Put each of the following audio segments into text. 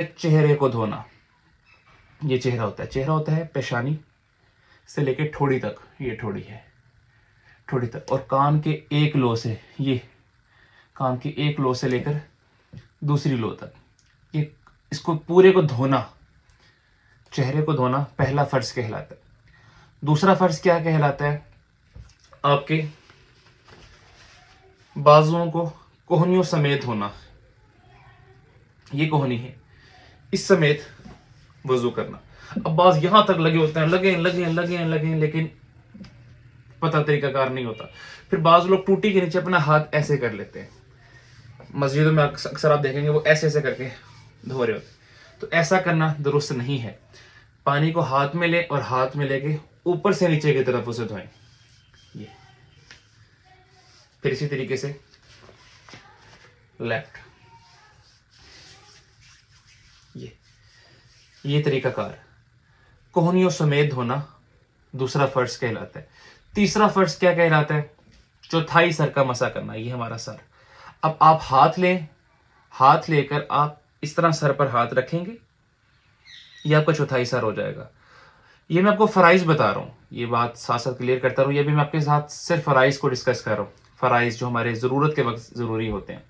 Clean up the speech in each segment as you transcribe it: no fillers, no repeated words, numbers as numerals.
चेहरे को धोना। ये चेहरा होता है पेशानी से लेके ठोड़ी तक, ये ठोड़ी है, ठोड़ी तक, और कान के एक लो से, ये कान के एक लो से लेकर दूसरी लो तक, ये इसको पूरे को धोना, चेहरे को धोना पहला फर्ज कहलाता है। दूसरा फर्ज क्या कहलाता है? आपके बाजुओं को कोहनियों समेत धोना। ये कोहनी है, इस समेत वजू करना। अब बाज यहां तक लगे होते हैं, लगे, लेकिन पता तरीकाकार नहीं होता। फिर बाज लोग टूटी के नीचे अपना हाथ ऐसे कर लेते हैं। मस्जिदों में अक्सर आप देखेंगे वो ऐसे ऐसे करके धो रहे होते। तो ऐसा करना दुरुस्त नहीं है। पानी को हाथ में ले और हाथ में लेके ऊपर से नीचे की तरफ उसे धोएं। ये फिर इसी तरीके से लेफ्ट, ये तरीकाकार कोहनियों समेत धोना दूसरा फर्ज कहलाता है। तीसरा फर्ज क्या कहलाता है? चौथाई सर का मसा करना। ये हमारा सर। अब आप हाथ लें, हाथ लेकर आप इस तरह सर पर हाथ रखेंगे, ये आपका चौथाई सर हो जाएगा। ये मैं आपको फराइज बता रहा हूँ, ये बात साथ साथ क्लियर करता रहूँ। ये भी मैं आपके साथ सिर्फ फराइज को डिस्कस कर रहा हूँ। फराइज जो हमारे ज़रूरत के वक्त ज़रूरी होते हैं,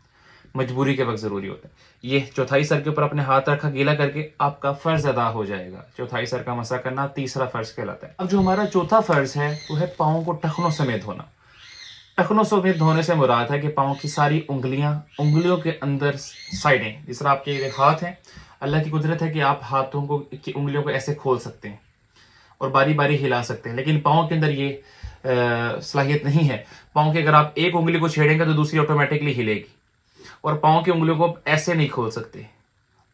मजबूरी के वक्त ज़रूरी होते हैं। ये चौथाई सर के ऊपर अपने हाथ रखा, गीला करके आपका फ़र्ज अदा हो जाएगा। चौथाई सर का मसा करना तीसरा फ़र्ज कहलाता है। अब जो हमारा चौथा फ़र्ज है वो है पाँव को टखनों समेत धोना। टखनों समेत धोने से मुराद है कि पाँव की सारी उंगलियां, उंगलियों के अंदर साइडें, जिस तरह आपके हाथ हैं, अल्लाह की कुदरत है कि आप हाथों को की उंगलियों को ऐसे खोल सकते हैं और बारी बारी हिला सकते हैं, लेकिन पाँव के अंदर ये सलाहियत नहीं है। पाँव की अगर आप एक उंगली को छेड़ेंगे तो दूसरी ऑटोमेटिकली हिलेगी, और पाँव की उंगलियों को ऐसे नहीं खोल सकते।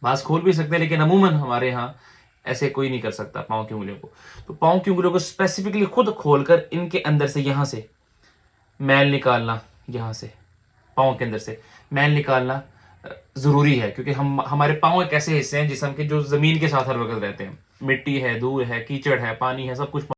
बास खोल भी सकते हैं, लेकिन अमूमन हमारे यहाँ ऐसे कोई नहीं कर सकता पाँव की उंगलियों को। तो पाँव की उंगलियों को स्पेसिफिकली खुद खोलकर इनके अंदर से, यहाँ से मैल निकालना, यहाँ से पाँव के अंदर से मैल निकालना ज़रूरी है, क्योंकि हमारे पाँव एक ऐसे हिस्से हैं जिसम के जो ज़मीन के साथ हर वक्त रहते हैं। मिट्टी है, धूल है, कीचड़ है, पानी है, सब कुछ